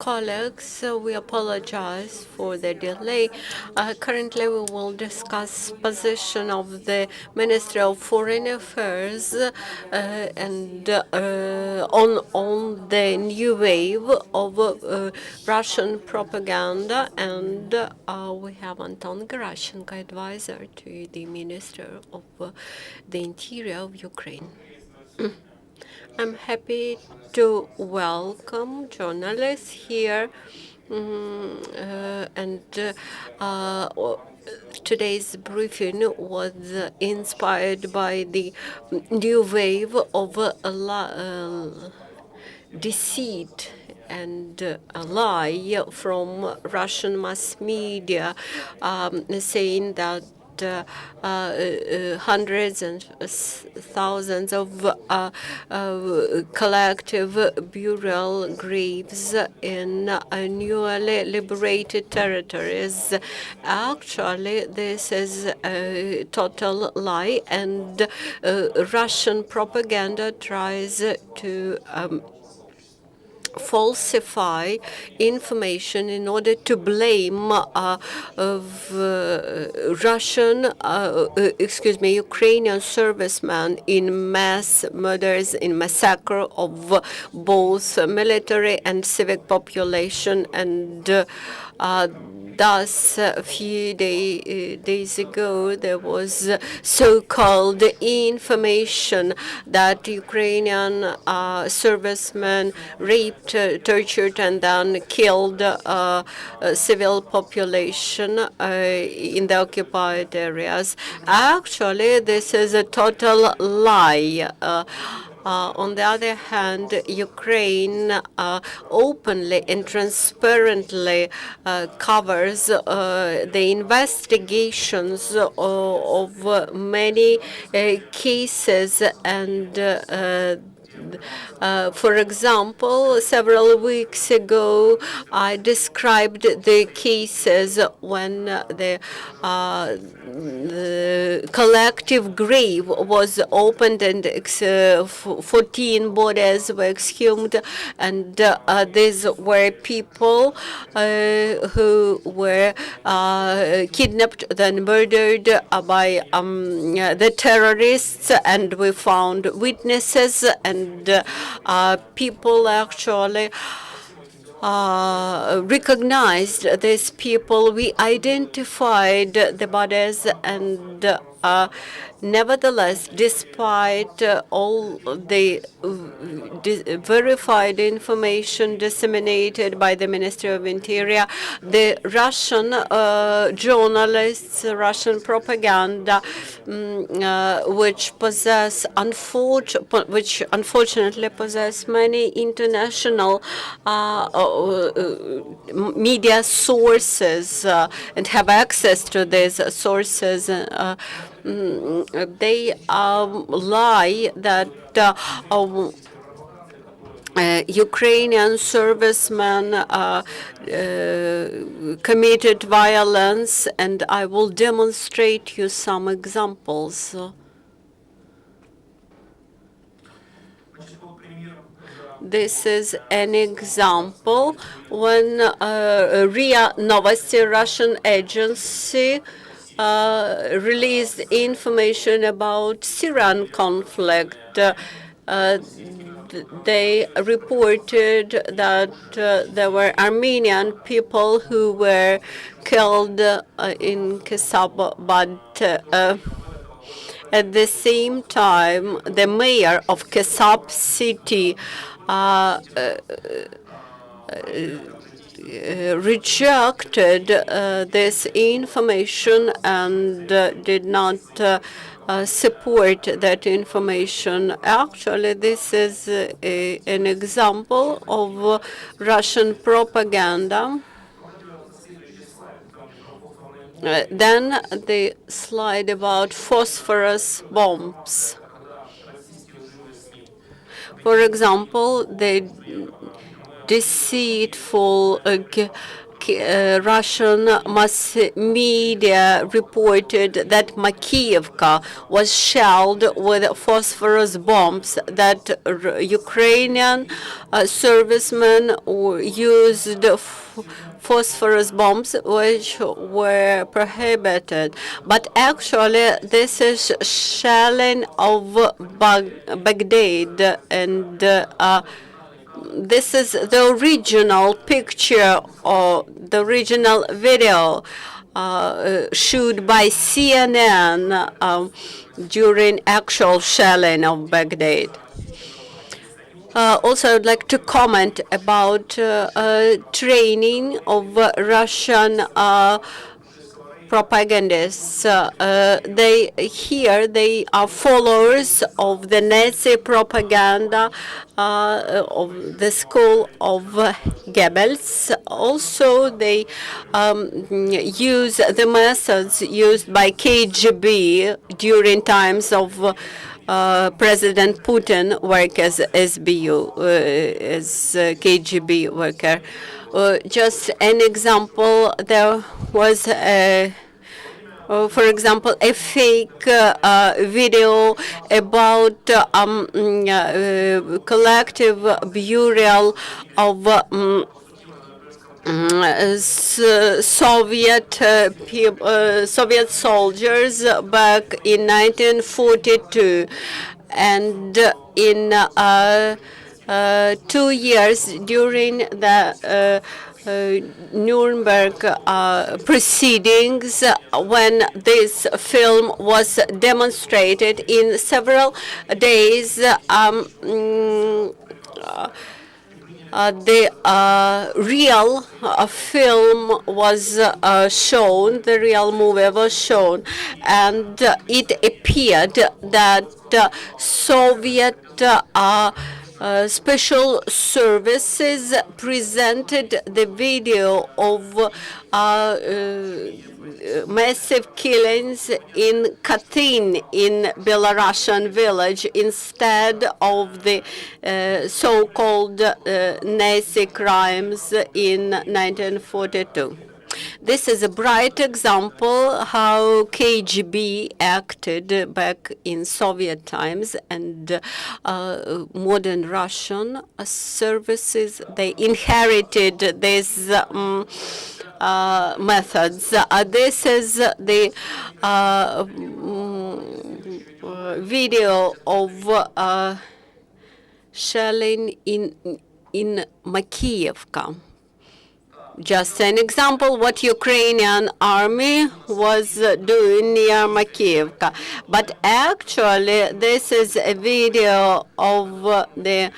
colleagues, we apologize for the delay. Currently, we will discuss position of the Ministry of Foreign Affairs and on the new wave of Russian propaganda, and we have Anton, Gerashenko, advisor to the Minister of the Interior of Ukraine. I'm happy to welcome journalists here, and today's briefing was inspired by the new wave of deceit and a lie from Russian mass media, saying that hundreds and thousands of collective burial graves in newly liberated territories. Actually, this is a total lie, and Russian propaganda tries to falsify information in order to blame Ukrainian servicemen in mass murders, in massacre of both military and civic population, and thus, a few days ago, there was so-called information that Ukrainian servicemen raped, tortured, and then killed civil population in the occupied areas. Actually, this is a total lie. On the other hand, Ukraine openly and transparently covers the investigations of many cases, and for example, several weeks ago, I described the cases when the collective grave was opened and 14 bodies were exhumed, and these were people who were kidnapped, then murdered by the terrorists, and we found witnesses, and people actually recognized these people. We identified the bodies, and nevertheless, despite all the verified information disseminated by the Ministry of Interior, the Russian journalists, Russian propaganda, which unfortunately possess many international media sources and have access to these sources, they lie that Ukrainian servicemen committed violence, and I will demonstrate you some examples. This is an example when RIA Novosti, Russian agency, released information about Syrian conflict. They reported that there were Armenian people who were killed in Kasab, but at the same time, the mayor of Kasab city rejected this information and did not support that information. Actually, this is an example of Russian propaganda. Then the slide about phosphorus bombs. For example, the deceitful Russian mass media reported that Makiivka was shelled with phosphorus bombs that Ukrainian servicemen used phosphorus bombs, which were prohibited. But actually, this is shelling of Baghdad, and this is the original picture or the original video shoot by CNN during actual shelling of Baghdad. Also, I'd like to comment about training of Russian propagandists. They are followers of the Nazi propaganda of the school of Goebbels. Also, they use the methods used by KGB during times of President Putin work as SBU, as KGB worker. Just an example, there was for example, a fake video about collective burial of Soviet soldiers back in 1942, and in 2 years during the Nuremberg proceedings, when this film was demonstrated in several days. The real film was shown, the real movie was shown, and it appeared that Soviet special services presented the video of massive killings in Katyn, in Belarusian village, instead of the so-called Nazi crimes in 1942. This is a bright example how KGB acted back in Soviet times, and modern Russian services, they inherited these methods. This is the video of shelling in Makiivka. Just an example what Ukrainian army was doing near Makiivka. But actually, this is a video of the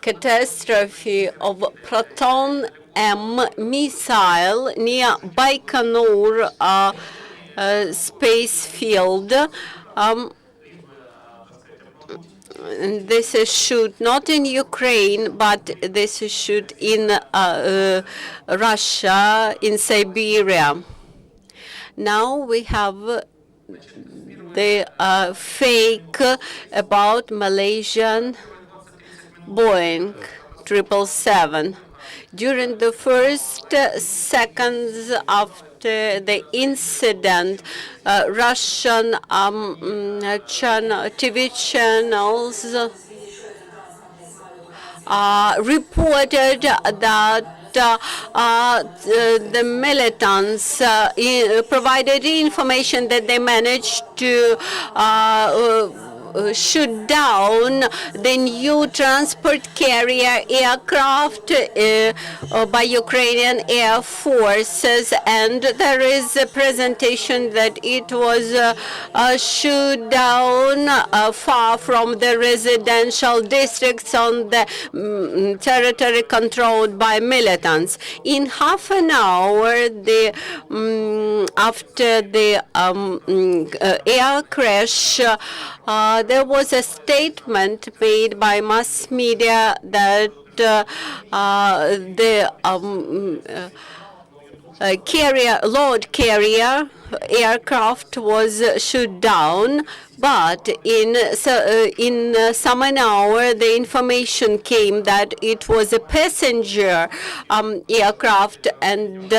catastrophe of ProtonM missile near Baikonur space field. This is shoot not in Ukraine, but this is shoot in Russia, in Siberia. Now we have the fake about Malaysian Boeing 777. During the first seconds after the incident, Russian TV channels reported that the militants provided information that they managed to shoot down the new transport carrier aircraft by Ukrainian Air Forces, and there is a presentation that it was shoot down far from the residential districts on the territory controlled by militants. In half an hour, after the air crash, there was a statement made by mass media that the load carrier aircraft was shot down, but in some an hour the information came that it was a passenger aircraft, and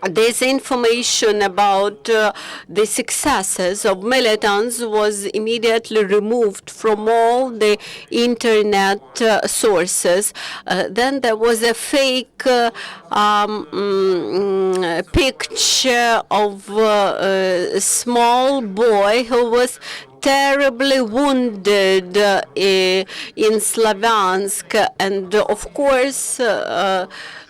this information about the successes of militants was immediately removed from all the internet sources. Then there was a fake picture of a small boy who was terribly wounded in Slaviansk, and of course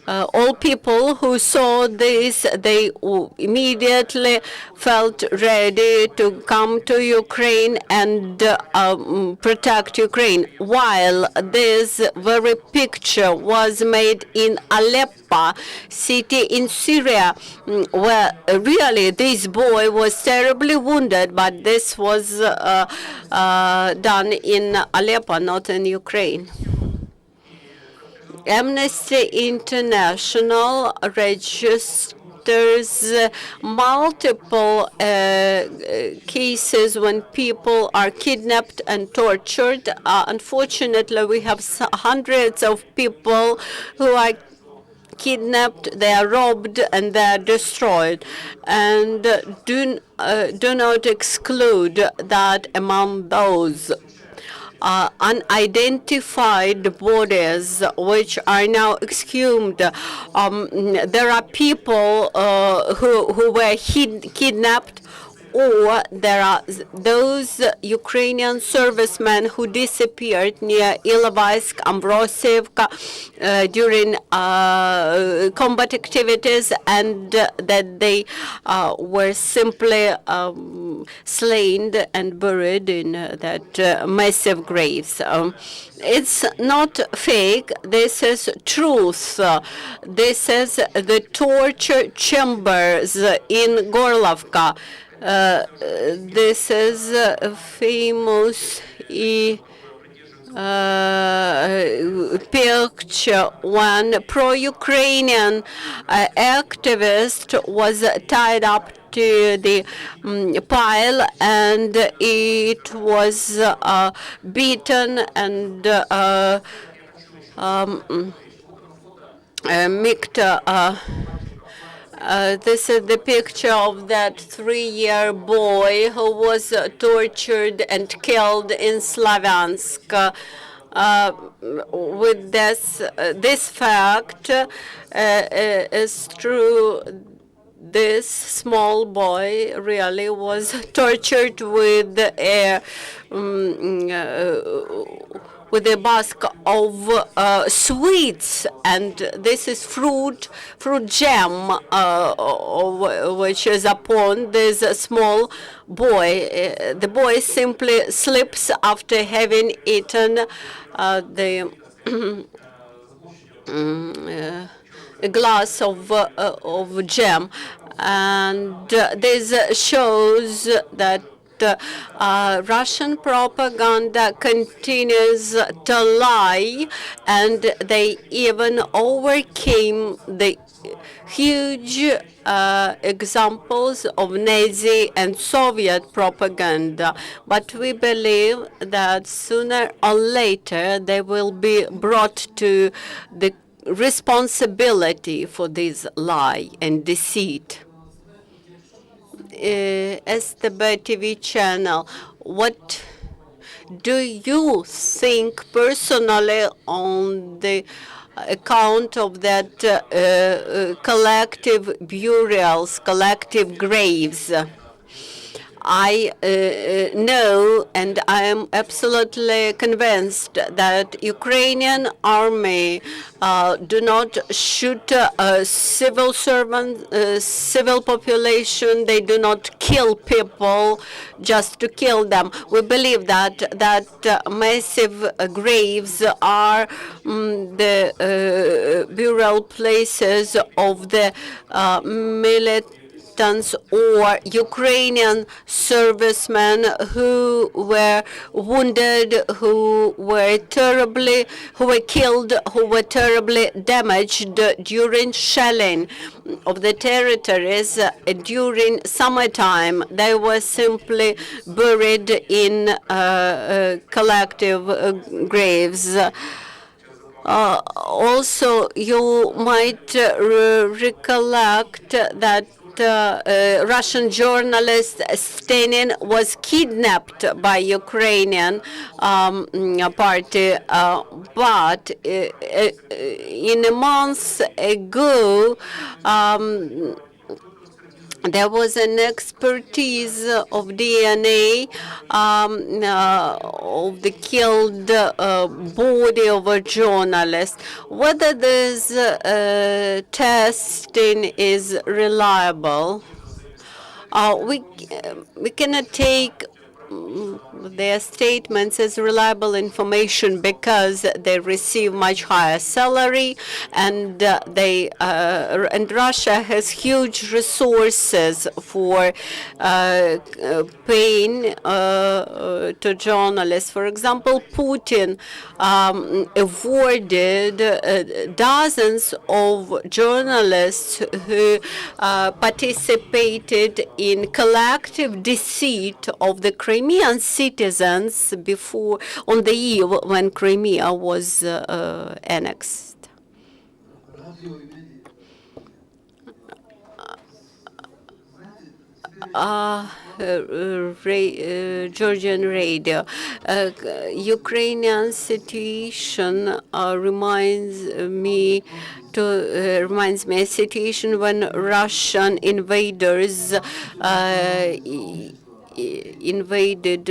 all people who saw this, they immediately felt ready to come to Ukraine and protect Ukraine. While this very picture was made in Aleppo city in Syria, where really this boy was terribly wounded, but this was done in Aleppo, not in Ukraine. Amnesty International registers multiple cases when people are kidnapped and tortured. Unfortunately, we have hundreds of people who are kidnapped, they are robbed, and they are destroyed. And do not exclude that among those unidentified bodies which are now exhumed. There are people who were kidnapped, or there are those Ukrainian servicemen who disappeared near Ilovaisk, Ambrosivka during combat activities, and that they were simply slain and buried in that massive graves. It's not fake. This is truth. This is the torture chambers in Gorlovka. This is a famous picture when pro-Ukrainian activist was tied up to the pile, and it was beaten and micked. This is the picture of that 3-year boy who was tortured and killed in Slaviansk. With this fact is true. This small boy really was tortured with a basket of sweets, and this is fruit jam, which is upon this small boy. The boy simply sleeps after having eaten a glass of jam, and this shows that Russian propaganda continues to lie, and they even overcame the huge examples of Nazi and Soviet propaganda. But we believe that sooner or later they will be brought to the responsibility for this lie and deceit. STB TV channel, what do you think personally on the account of that collective burials, collective graves? I know, and I am absolutely convinced that Ukrainian army do not shoot civil servants, civil population. They do not kill people just to kill them. We believe that massive graves are the burial places of the military resistance or Ukrainian servicemen who were wounded, who were killed, who were terribly damaged during shelling of the territories during summertime. They were simply buried in collective graves. Also, you might recollect that Russian journalist Stenin was kidnapped by Ukrainian party, but in a month ago, there was an expertise of DNA of the killed body of a journalist. Whether this testing is reliable, we cannot take their statements as reliable information because they receive much higher salary, and and Russia has huge resources for paying to journalists. For example, Putin awarded dozens of journalists who participated in collective deceit of the Crimean citizens on the eve when Crimea was annexed. Georgian radio. Ukrainian situation reminds me a situation when Russian invaders invaded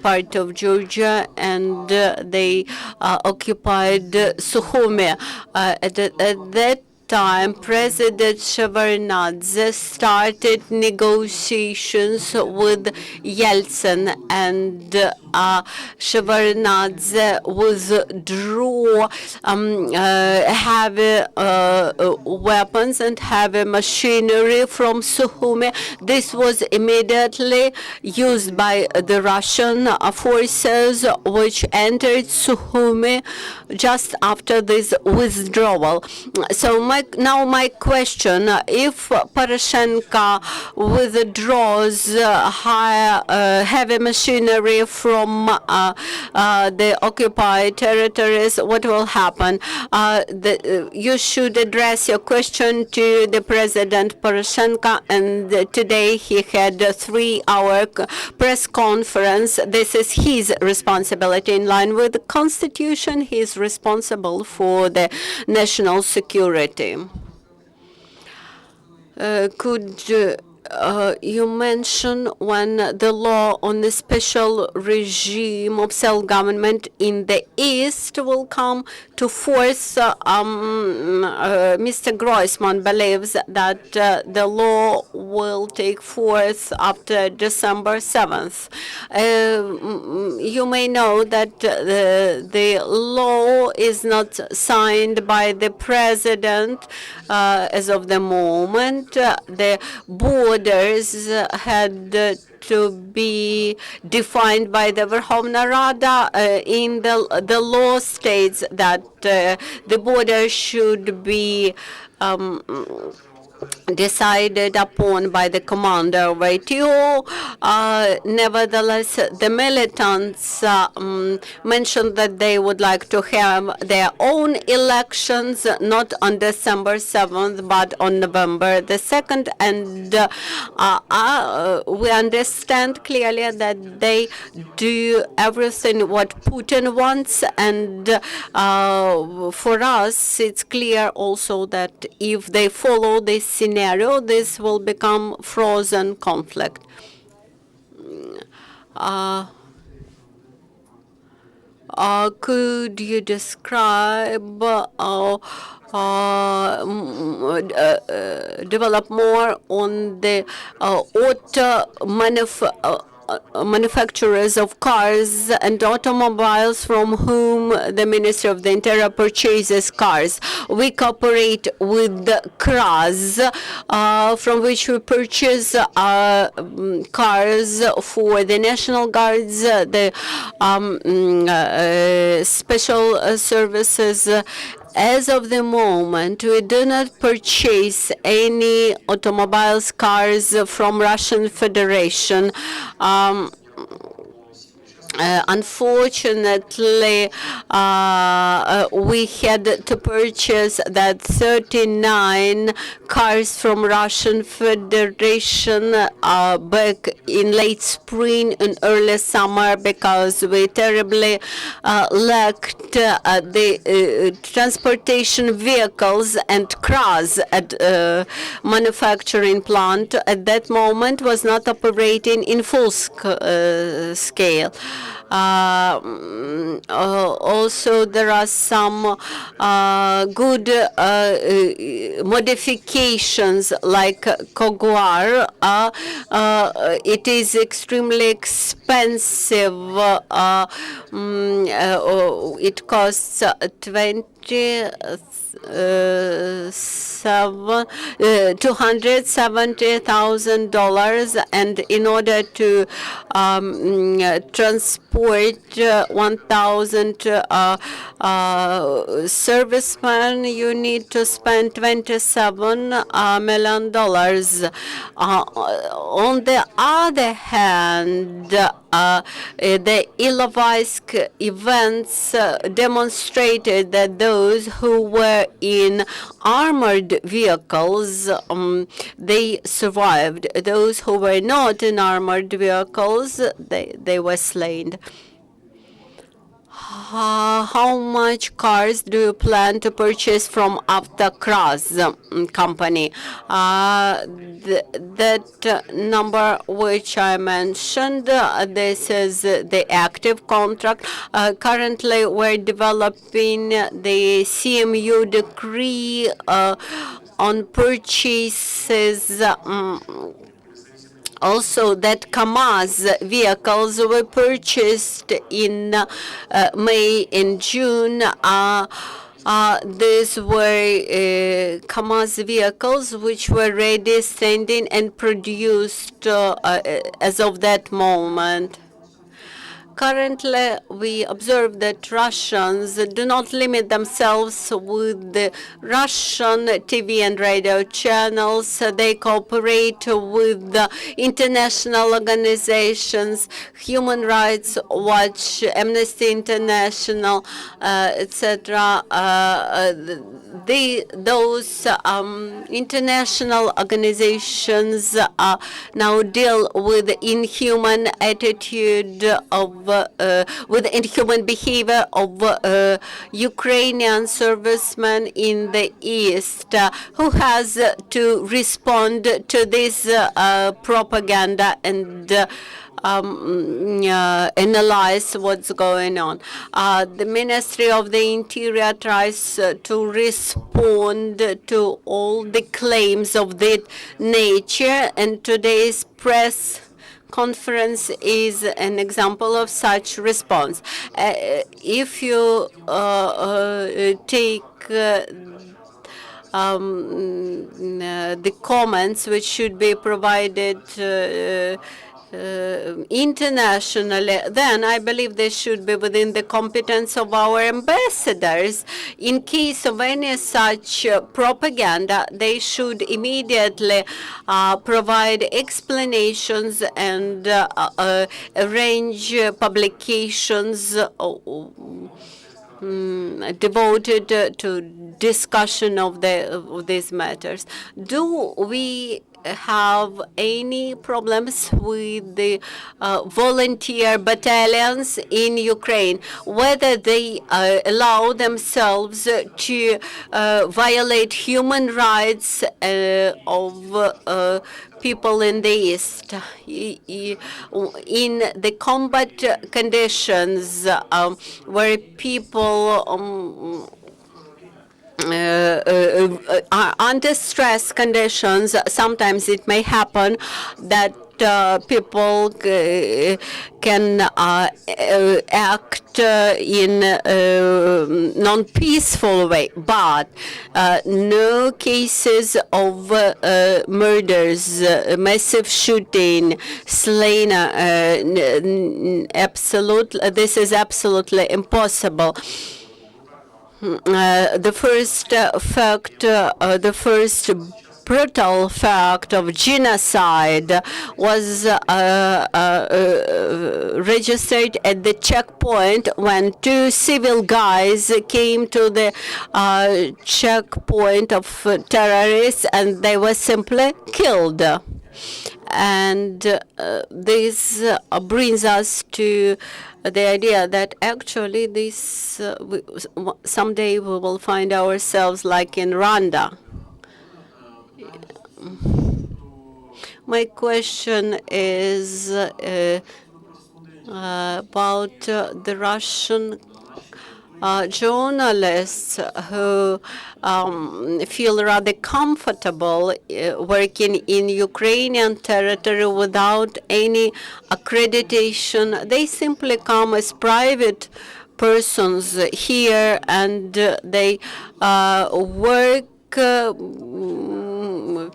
part of Georgia, and they occupied Sukhumi. At that time, President Shevardnadze started negotiations with Yeltsin, and Shevardnadze withdrew heavy weapons and heavy machinery from Sukhumi. This was immediately used by the Russian forces, which entered Sukhumi just after this withdrawal. So now my question, if Poroshenko withdraws heavy machinery from the occupied territories, what will happen? You should address your question to the President Poroshenko, and today he had a 3-hour press conference. This is his responsibility. In line with the Constitution, he is responsible for the national security. Could you mention when the law on the special regime of self-government in the East will come to force? Mr. Groisman believes that the law will take force after December 7th. You may know that the law is not signed by the president as of the moment. The borders had to be defined by the Verkhovna Rada. In the law states that the border should be decided upon by the commander of ITO. Nevertheless, the militants mentioned that they would like to have their own elections, not on December 7th, but on November the 2nd. And we understand clearly that they do everything what Putin wants. And for us, it's clear also that if they follow this scenario, this will become frozen conflict. Could you describe, develop more on the auto manufacturers of cars and automobiles from whom the Ministry of the Interior purchases cars. We cooperate with CRAS, from which we purchase cars for the National Guards, the special services. As of the moment, we do not purchase any automobiles, cars from Russian Federation. Unfortunately, we had to purchase that 39 cars from Russian Federation back in late spring and early summer because we terribly lacked the transportation vehicles, and CRAS at manufacturing plant at that moment was not operating in full scale. Also, there are some good modifications like Jaguar. It is extremely expensive. It costs 270,000, and in order to transport 1,000 servicemen, you need to spend $27 million. On the other hand, the Ilovaisk events demonstrated that those who were in armored vehicles, they survived. Those who were not in armored vehicles, they were slain. How much cars do you plan to purchase from CRAS company? That number which I mentioned, this is the active contract. Currently, we're developing the CMU decree on purchases. Also, that KAMAZ vehicles were purchased in May and June. These were KAMAZ vehicles which were ready, standing, and produced as of that moment. Currently, we observe that Russians do not limit themselves with the Russian TV and radio channels. They cooperate with the international organizations, Human Rights Watch, Amnesty International, etc. Those international organizations now deal with inhuman attitude of with inhuman behavior of Ukrainian servicemen in the East, who has to respond to this propaganda and analyze what's going on. The Ministry of the Interior tries to respond to all the claims of that nature, and today's press conference is an example of such response. If you take the comments which should be provided internationally, then I believe they should be within the competence of our ambassadors. In case of any such propaganda, they should immediately provide explanations and arrange publications devoted to discussion of these matters. Do we have any problems with the volunteer battalions in Ukraine, whether they allow themselves to violate human rights of people in the East? In the combat conditions where people under stress conditions, sometimes it may happen that people can act in a non-peaceful way, but no cases of murders, massive shooting, slain. This is absolutely impossible. The first brutal fact of genocide was registered at the checkpoint when two civil guys came to the checkpoint of terrorists, and they were simply killed. And this brings us to the idea that actually this someday we will find ourselves like in Rwanda. My question is about the Russian journalists who feel rather comfortable working in Ukrainian territory without any accreditation. They simply come as private persons here, and they work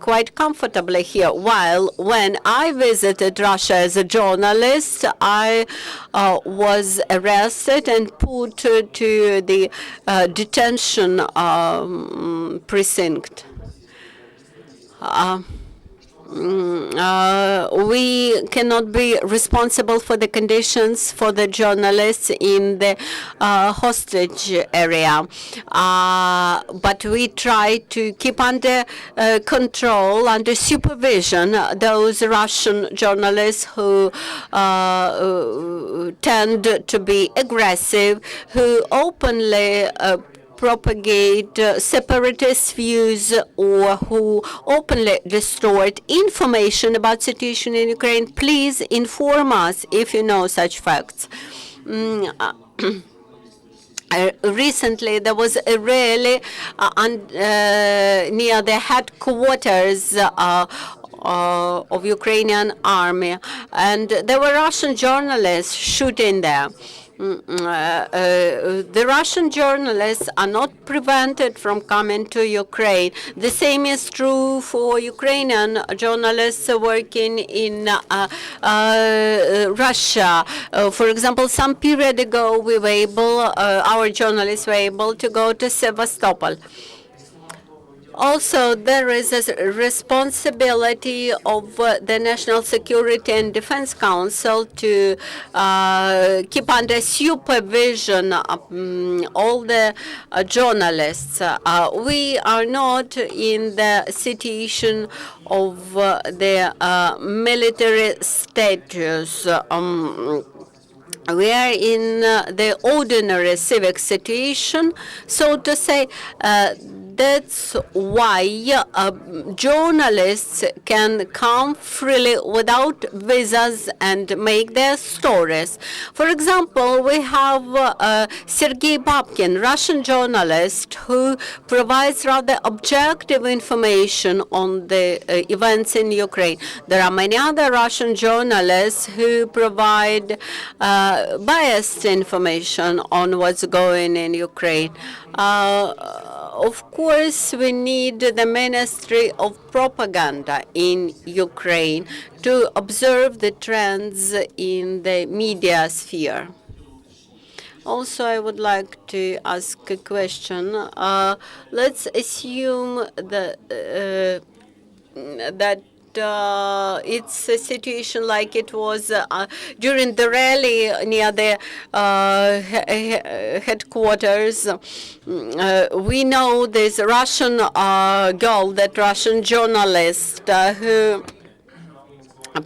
quite comfortably here. While when I visited Russia as a journalist, I was arrested and put to the detention precinct. We cannot be responsible for the conditions for the journalists in the hostage area, but we try to keep under control, under supervision, those Russian journalists who tend to be aggressive, who openly propagate separatist views, or who openly distort information about situation in Ukraine. Please inform us if you know such facts. Recently, there was a rally near the headquarters of Ukrainian army, and there were Russian journalists shooting there. The Russian journalists are not prevented from coming to Ukraine. The same is true for Ukrainian journalists working in Russia. For example, some period ago, we were able, our journalists were able to go to Sevastopol. Also, there is a responsibility of the National Security and Defense Council to keep under supervision all the journalists. We are not in the situation of the military status. We are in the ordinary civic situation, so to say. That's why journalists can come freely without visas and make their stories. For example, we have Sergei Babkin, Russian journalist, who provides rather objective information on the events in Ukraine. There are many other Russian journalists who provide biased information on what's going in Ukraine. Of course, we need the Ministry of Propaganda in Ukraine to observe the trends in the media sphere. Also, I would like to ask a question. Let's assume that it's a situation like it was during the rally near the headquarters. We know this Russian girl, that Russian journalist who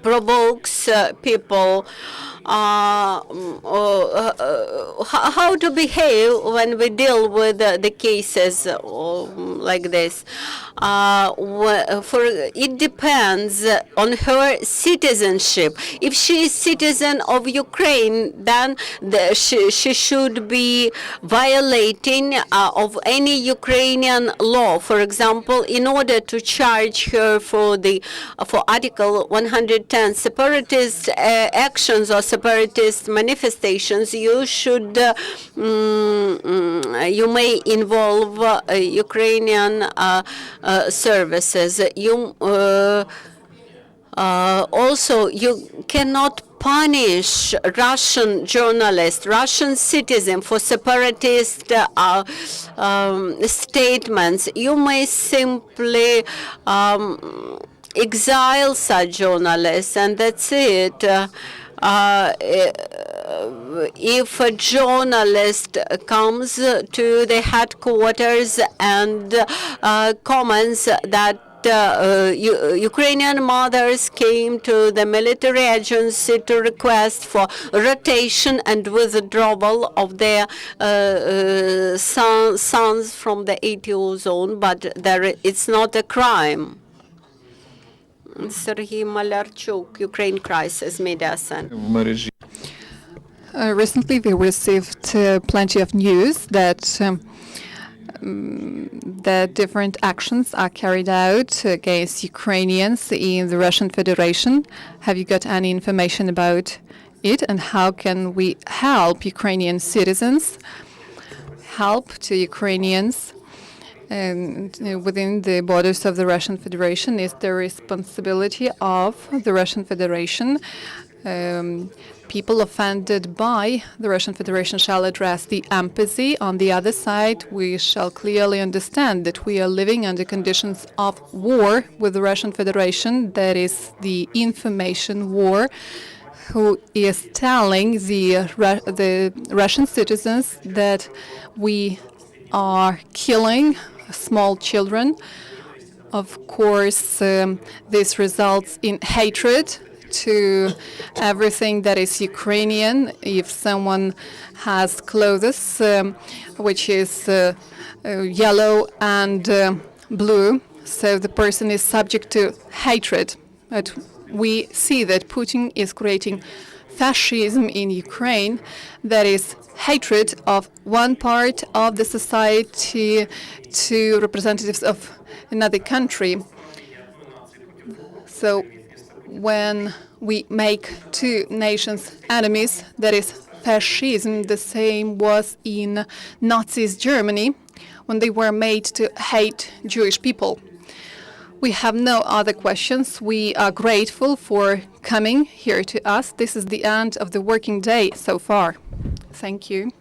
provokes people how to behave when we deal with the cases like this. For it depends on her citizenship. If she is citizen of Ukraine, then she should be violating of any Ukrainian law. For example, in order to charge her for Article 110 separatist actions or separatist manifestations, you should you may involve Ukrainian services. Also, you cannot punish Russian journalists, Russian citizens for separatist statements. You may simply exile such journalists, and that's it. If a journalist comes to the headquarters and comments that Ukrainian mothers came to the military agency to request for rotation and withdrawal of their sons from the ATO zone, but it's not a crime. Sergei Malarchuk, Ukraine Crisis Media Center. Recently, we received plenty of news that different actions are carried out against Ukrainians in the Russian Federation. Have you got any information about it, and how can we help Ukrainian citizens, help to Ukrainians within the borders of the Russian Federation? Is the responsibility of the Russian Federation. People offended by the Russian Federation shall address the embassy. On the other side, we shall clearly understand that we are living under conditions of war with the Russian Federation. That is the information war, who is telling the Russian citizens that we are killing small children. Of course, this results in hatred to everything that is Ukrainian. If someone has clothes which is yellow and blue, so the person is subject to hatred. But we see that Putin is creating fascism in Ukraine, that is hatred of one part of the society to representatives of another country. So when we make two nations enemies, that is fascism. The same was in Nazis Germany, when they were made to hate Jewish people. We have no other questions. We are grateful for coming here to us. This is the end of the working day so far. Thank you.